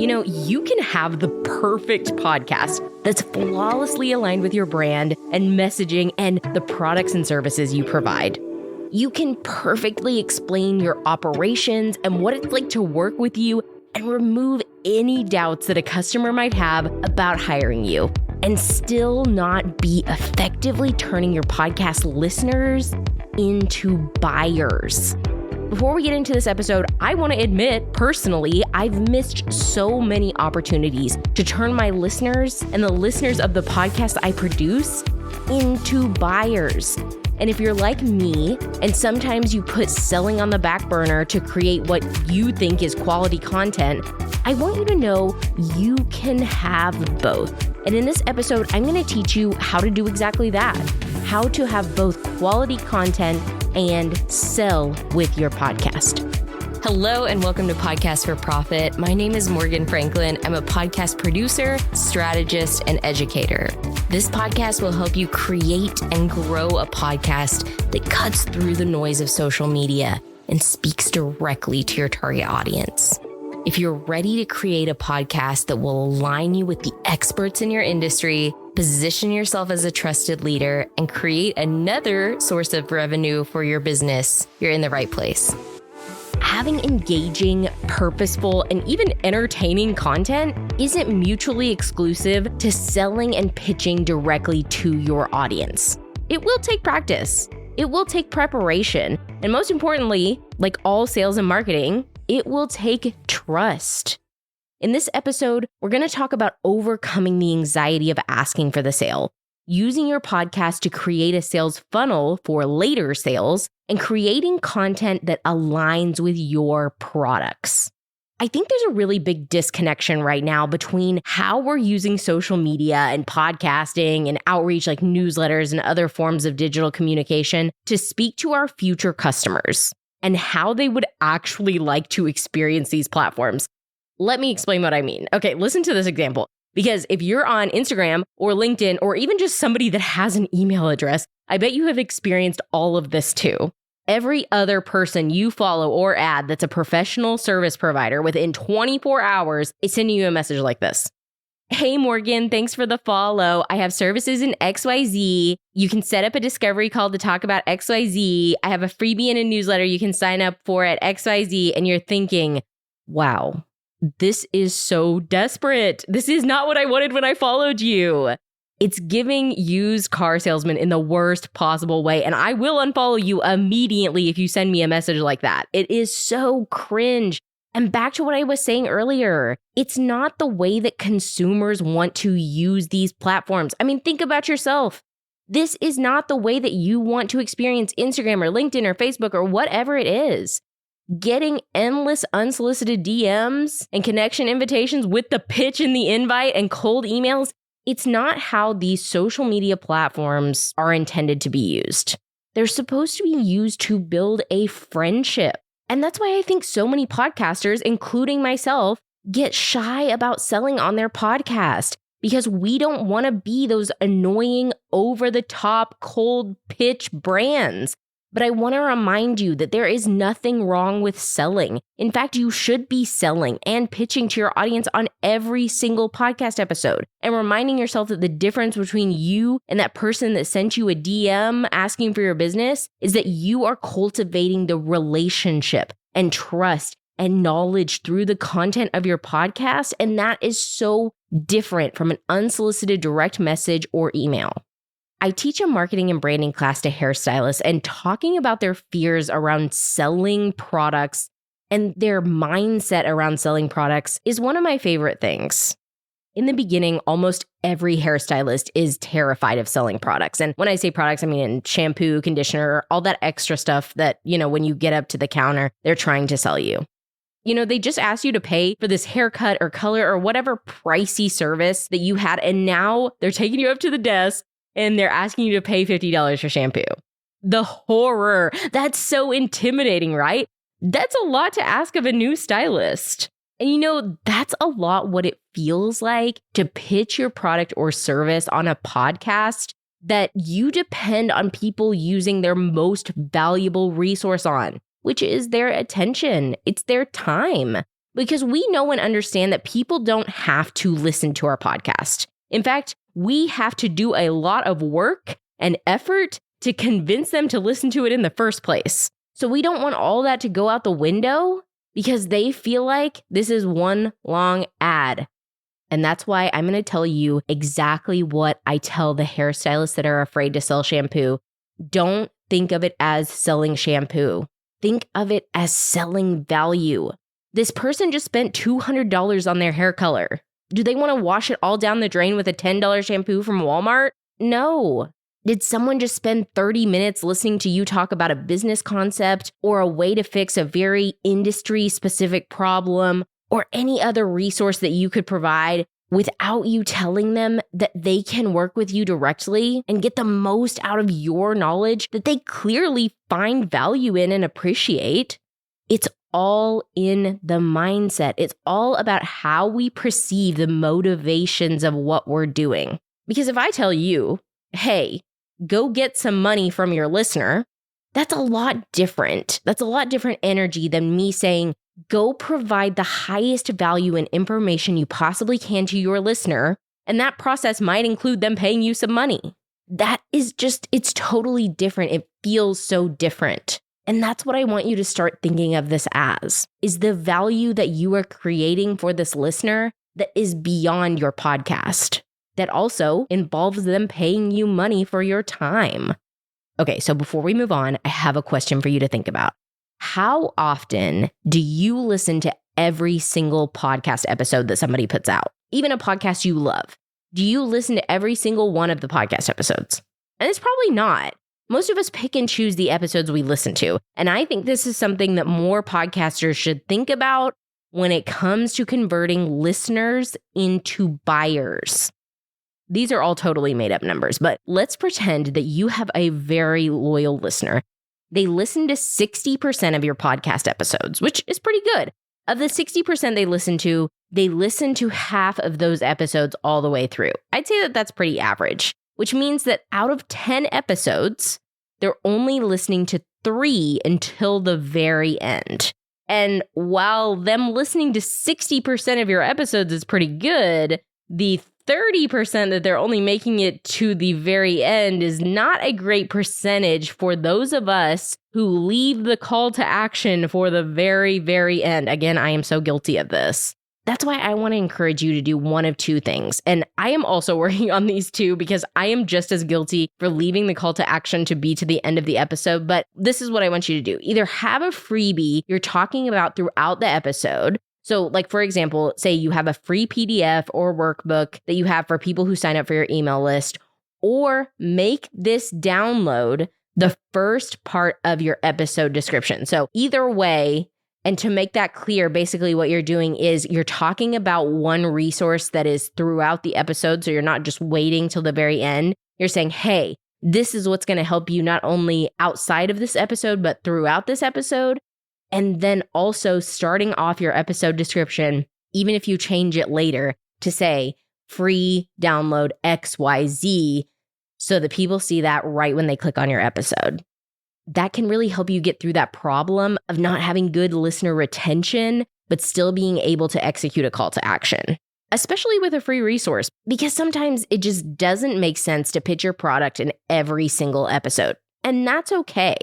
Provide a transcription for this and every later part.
You can have the perfect podcast that's flawlessly aligned with your brand and messaging and the products and services you provide. You can perfectly explain your operations and what it's like to work with you and remove any doubts that a customer might have about hiring you, and still not be effectively turning your podcast listeners into buyers. Before we get into this episode, I want to admit, personally, I've missed so many opportunities to turn my listeners and the listeners of the podcast I produce into buyers. And if you're like me, and sometimes you put selling on the back burner to create what you think is quality content, I want you to know you can have both. And in this episode, I'm going to teach you how to do exactly that, how to have both quality content and sell with your podcast. Hello and welcome to Podcast for Profit. My name is Morgan Franklin. I'm a podcast producer, strategist, and educator. This podcast will help you create and grow a podcast that cuts through the noise of social media and speaks directly to your target audience. If you're ready to create a podcast that will align you with the experts in your industry, position yourself as a trusted leader, and create another source of revenue for your business, you're in the right place. Having engaging, purposeful, and even entertaining content isn't mutually exclusive to selling and pitching directly to your audience. It will take practice. It will take preparation. And most importantly, like all sales and marketing, it will take trust. In this episode, we're going to talk about overcoming the anxiety of asking for the sale, using your podcast to create a sales funnel for later sales, and creating content that aligns with your products. I think there's a really big disconnection right now between how we're using social media and podcasting and outreach like newsletters and other forms of digital communication to speak to our future customers and how they would actually like to experience these platforms. Let me explain what I mean. Okay, listen to this example. Because if you're on Instagram or LinkedIn or even just somebody that has an email address, I bet you have experienced all of this too. Every other person you follow or add that's a professional service provider within 24 hours is sending you a message like this. Hey, Morgan, thanks for the follow. I have services in XYZ. You can set up a discovery call to talk about XYZ. I have a freebie and a newsletter you can sign up for at XYZ. And you're thinking, wow, this is so desperate. This is not what I wanted when I followed you. It's giving used car salesman in the worst possible way. And I will unfollow you immediately if you send me a message like that. It is so cringe. And back to what I was saying earlier, it's not the way that consumers want to use these platforms. I mean, think about yourself. This is not the way that you want to experience Instagram or LinkedIn or Facebook or whatever it is. Getting endless unsolicited DMs and connection invitations with the pitch in the invite and cold emails, it's not how these social media platforms are intended to be used. They're supposed to be used to build a friendship. And that's why I think so many podcasters, including myself, get shy about selling on their podcast because we don't want to be those annoying, over-the-top, cold pitch brands. But I want to remind you that there is nothing wrong with selling. In fact, you should be selling and pitching to your audience on every single podcast episode and reminding yourself that the difference between you and that person that sent you a DM asking for your business is that you are cultivating the relationship and trust and knowledge through the content of your podcast. And that is so different from an unsolicited direct message or email. I teach a marketing and branding class to hairstylists, and talking about their fears around selling products and their mindset around selling products is one of my favorite things. In the beginning, almost every hairstylist is terrified of selling products. And when I say products, I mean shampoo, conditioner, all that extra stuff that, when you get up to the counter, they're trying to sell you. They just asked you to pay for this haircut or color or whatever pricey service that you had, and now they're taking you up to the desk and they're asking you to pay $50 for shampoo. The horror. That's so intimidating, right? That's a lot to ask of a new stylist. And that's a lot what it feels like to pitch your product or service on a podcast that you depend on people using their most valuable resource on, which is their attention. It's their time. Because we know and understand that people don't have to listen to our podcast. In fact, we have to do a lot of work and effort to convince them to listen to it in the first place. So we don't want all that to go out the window because they feel like this is one long ad. And that's why I'm going to tell you exactly what I tell the hairstylists that are afraid to sell shampoo. Don't think of it as selling shampoo. Think of it as selling value. This person just spent $200 on their hair color. Do they want to wash it all down the drain with a $10 shampoo from Walmart? No. Did someone just spend 30 minutes listening to you talk about a business concept or a way to fix a very industry-specific problem or any other resource that you could provide without you telling them that they can work with you directly and get the most out of your knowledge that they clearly find value in and appreciate? It's all in the mindset. It's all about how we perceive the motivations of what we're doing. Because if I tell you, hey, go get some money from your listener, that's a lot different. That's a lot different energy than me saying, go provide the highest value and information you possibly can to your listener. And that process might include them paying you some money. That is just, it's totally different. It feels so different. And that's what I want you to start thinking of this as, is the value that you are creating for this listener that is beyond your podcast, that also involves them paying you money for your time. Okay, so before we move on, I have a question for you to think about. How often do you listen to every single podcast episode that somebody puts out? Even a podcast you love. Do you listen to every single one of the podcast episodes? And it's probably not. Most of us pick and choose the episodes we listen to. And I think this is something that more podcasters should think about when it comes to converting listeners into buyers. These are all totally made up numbers, but let's pretend that you have a very loyal listener. They listen to 60% of your podcast episodes, which is pretty good. Of the 60% they listen to half of those episodes all the way through. I'd say that that's pretty average, which means that out of 10 episodes, they're only listening to 3 until the very end. And while them listening to 60% of your episodes is pretty good, the 30% that they're only making it to the very end is not a great percentage for those of us who leave the call to action for the very, very end. Again, I am so guilty of this. That's why I want to encourage you to do one of two things. And I am also working on these two because I am just as guilty for leaving the call to action to be to the end of the episode. But this is what I want you to do. Either have a freebie you're talking about throughout the episode. So like, for example, say you have a free PDF or workbook that you have for people who sign up for your email list, or make this download the first part of your episode description. So either way, and to make that clear, basically what you're doing is you're talking about one resource that is throughout the episode. So you're not just waiting till the very end. You're saying, hey, this is what's going to help you not only outside of this episode, but throughout this episode. And then also starting off your episode description, even if you change it later to say free download XYZ, so that people see that right when they click on your episode. That can really help you get through that problem of not having good listener retention, but still being able to execute a call to action, especially with a free resource, because sometimes it just doesn't make sense to pitch your product in every single episode. And that's okay.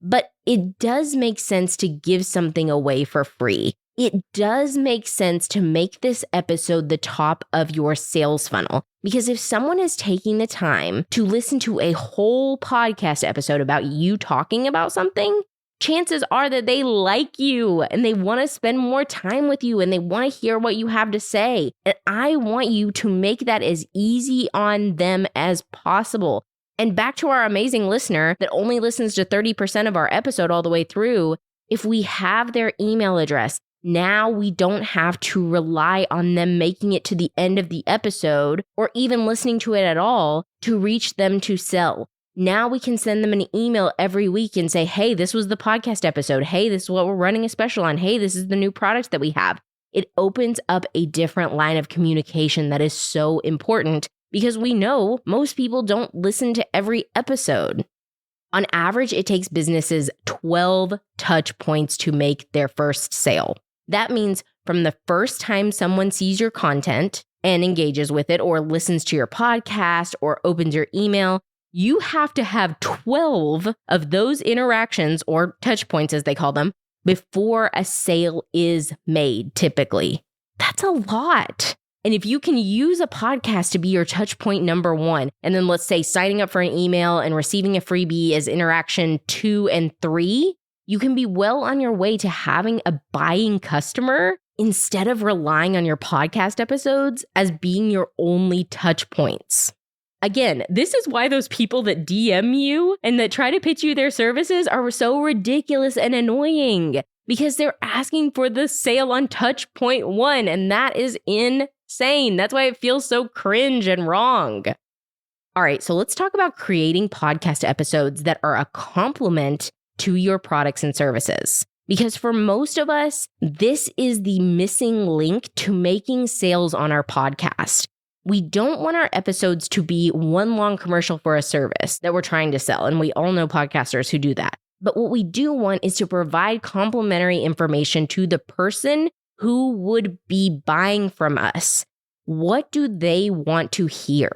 But it does make sense to give something away for free. It does make sense to make this episode the top of your sales funnel. Because if someone is taking the time to listen to a whole podcast episode about you talking about something, chances are that they like you and they want to spend more time with you and they want to hear what you have to say. And I want you to make that as easy on them as possible. And back to our amazing listener that only listens to 30% of our episode all the way through, if we have their email address, now we don't have to rely on them making it to the end of the episode or even listening to it at all to reach them to sell. Now we can send them an email every week and say, hey, this was the podcast episode. Hey, this is what we're running a special on. Hey, this is the new products that we have. It opens up a different line of communication that is so important because we know most people don't listen to every episode. On average, it takes businesses 12 touch points to make their first sale. That means from the first time someone sees your content and engages with it or listens to your podcast or opens your email, you have to have 12 of those interactions or touch points, as they call them, before a sale is made, typically. That's a lot. And if you can use a podcast to be your touch point number one, and then let's say signing up for an email and receiving a freebie as interaction 2 and 3, you can be well on your way to having a buying customer instead of relying on your podcast episodes as being your only touch points. Again, this is why those people that DM you and that try to pitch you their services are so ridiculous and annoying because they're asking for the sale on touch point 1, and that is insane. That's why it feels so cringe and wrong. All right, so let's talk about creating podcast episodes that are a complement to your products and services. Because for most of us, this is the missing link to making sales on our podcast. We don't want our episodes to be one long commercial for a service that we're trying to sell. And we all know podcasters who do that. But what we do want is to provide complimentary information to the person who would be buying from us. What do they want to hear?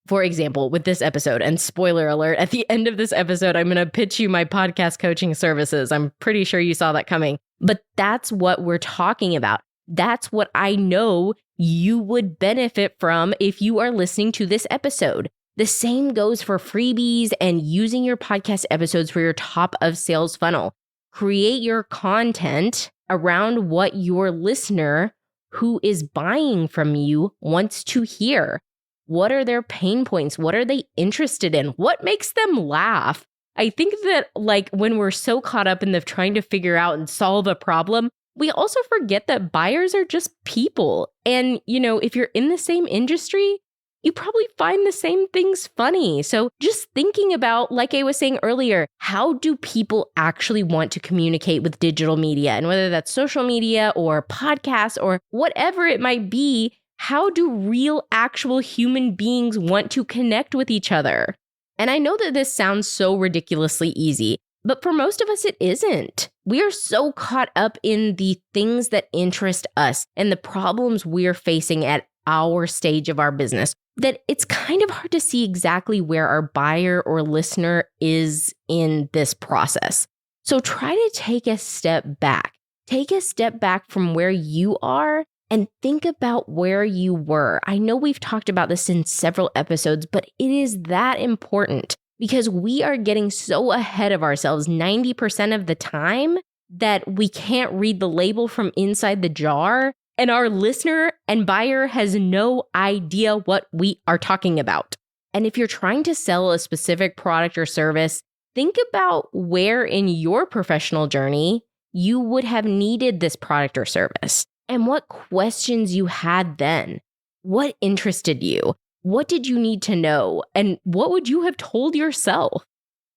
For example, with this episode, and spoiler alert, at the end of this episode, I'm going to pitch you my podcast coaching services. I'm pretty sure you saw that coming. But that's what we're talking about. That's what I know you would benefit from if you are listening to this episode. The same goes for freebies and using your podcast episodes for your top of sales funnel. Create your content around what your listener who is buying from you wants to hear. What are their pain points? What are they interested in? What makes them laugh? I think that when we're so caught up in the trying to figure out and solve a problem, we also forget that buyers are just people. And, if you're in the same industry, you probably find the same things funny. So just thinking about, like I was saying earlier, how do people actually want to communicate with digital media? And whether that's social media or podcasts or whatever it might be, how do real, actual human beings want to connect with each other? And I know that this sounds so ridiculously easy, but for most of us, it isn't. We are so caught up in the things that interest us and the problems we're facing at our stage of our business that it's kind of hard to see exactly where our buyer or listener is in this process. So try to take a step back. Take a step back from where you are and think about where you were. I know we've talked about this in several episodes, but it is that important because we are getting so ahead of ourselves 90% of the time that we can't read the label from inside the jar, and our listener and buyer has no idea what we are talking about. And if you're trying to sell a specific product or service, think about where in your professional journey you would have needed this product or service. And what questions you had then. What interested you? What did you need to know? And what would you have told yourself?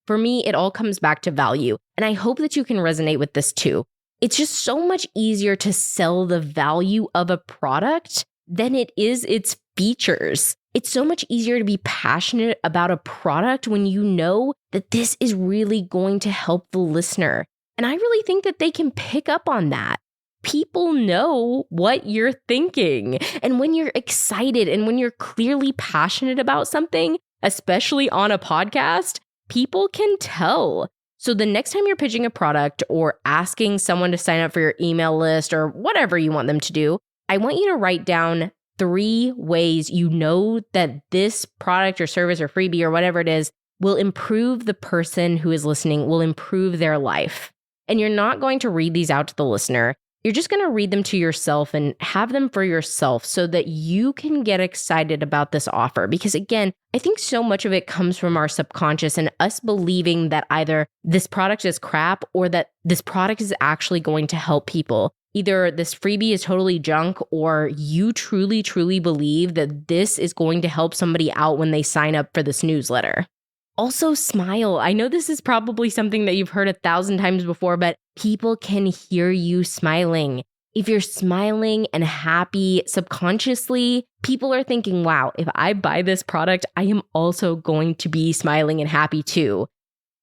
For me, it all comes back to value. And I hope that you can resonate with this too. It's just so much easier to sell the value of a product than it is its features. It's so much easier to be passionate about a product when you know that this is really going to help the listener. And I really think that they can pick up on that. People know what you're thinking. And when you're excited and when you're clearly passionate about something, especially on a podcast, people can tell. So the next time you're pitching a product or asking someone to sign up for your email list or whatever you want them to do, I want you to write down 3 ways you know that this product or service or freebie or whatever it is will improve the person who is listening, will improve their life. And you're not going to read these out to the listener. You're just going to read them to yourself and have them for yourself so that you can get excited about this offer. Because again, I think so much of it comes from our subconscious and us believing that either this product is crap or that this product is actually going to help people. Either this freebie is totally junk or you truly, truly believe that this is going to help somebody out when they sign up for this newsletter. Also, smile. I know this is probably something that you've heard 1,000 times before, but people can hear you smiling. If you're smiling and happy subconsciously, people are thinking, wow, if I buy this product, I am also going to be smiling and happy too.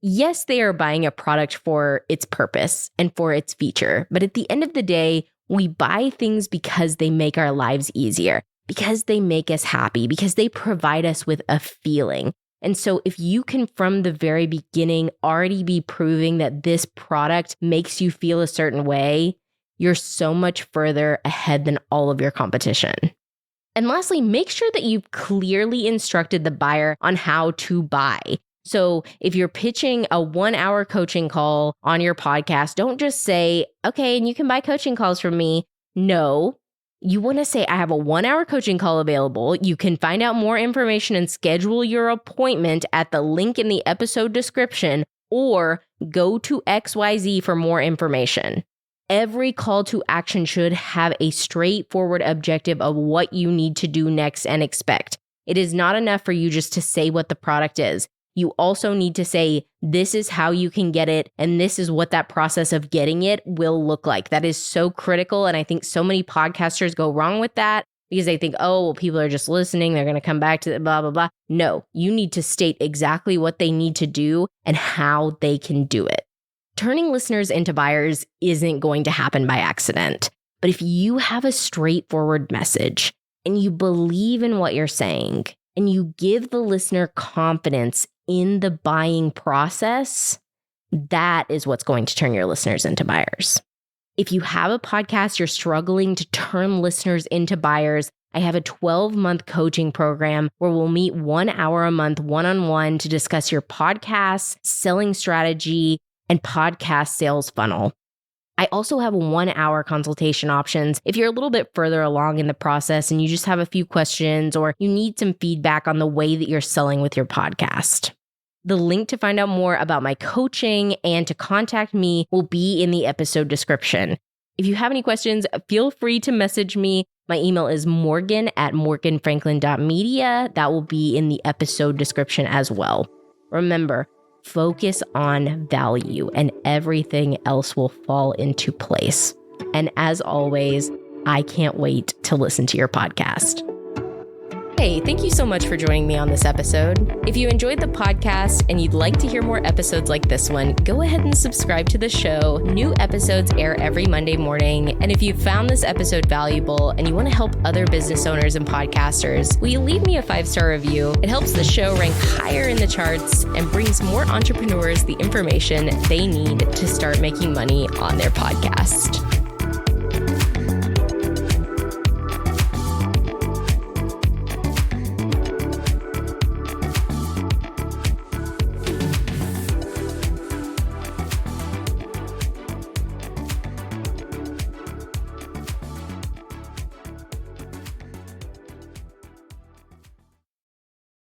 Yes, they are buying a product for its purpose and for its feature, but at the end of the day, We buy things because they make our lives easier, because they make us happy, because they provide us with a feeling. And so if you can, from the very beginning, already be proving that this product makes you feel a certain way, you're so much further ahead than all of your competition. And lastly, make sure that you've clearly instructed the buyer on how to buy. So if you're pitching a 1-hour coaching call on your podcast, don't just say, okay, and you can buy coaching calls from me. No, you want to say, I have a 1-hour coaching call available. You can find out more information and schedule your appointment at the link in the episode description, or go to XYZ for more information. Every call to action should have a straightforward objective of what you need to do next and expect. It is not enough for you just to say what the product is. You also need to say, this is how you can get it, and this is what that process of getting it will look like. That is so critical, and I think so many podcasters go wrong with that because they think, oh, well, people are just listening, they're going to come back to the blah, blah, blah. No, you need to state exactly what they need to do and how they can do it. Turning listeners into buyers isn't going to happen by accident. But if you have a straightforward message and you believe in what you're saying and you give the listener confidence in the buying process, that is what's going to turn your listeners into buyers. If you have a podcast, you're struggling to turn listeners into buyers, I have a 12-month coaching program where we'll meet 1 hour a month one-on-one to discuss your podcast, selling strategy, and podcast sales funnel. I also have 1-hour consultation options if you're a little bit further along in the process and you just have a few questions or you need some feedback on the way that you're selling with your podcast. The link to find out more about my coaching and to contact me will be in the episode description. If you have any questions, feel free to message me. My email is morgan@morganfranklin.media. That will be in the episode description as well. Remember, focus on value and everything else will fall into place. And as always, I can't wait to listen to your podcast. Hey, thank you so much for joining me on this episode. If you enjoyed the podcast and you'd like to hear more episodes like this one, go ahead and subscribe to the show. New episodes air every Monday morning. And if you found this episode valuable and you want to help other business owners and podcasters, will you leave me a 5-star review? It helps the show rank higher in the charts and brings more entrepreneurs the information they need to start making money on their podcast.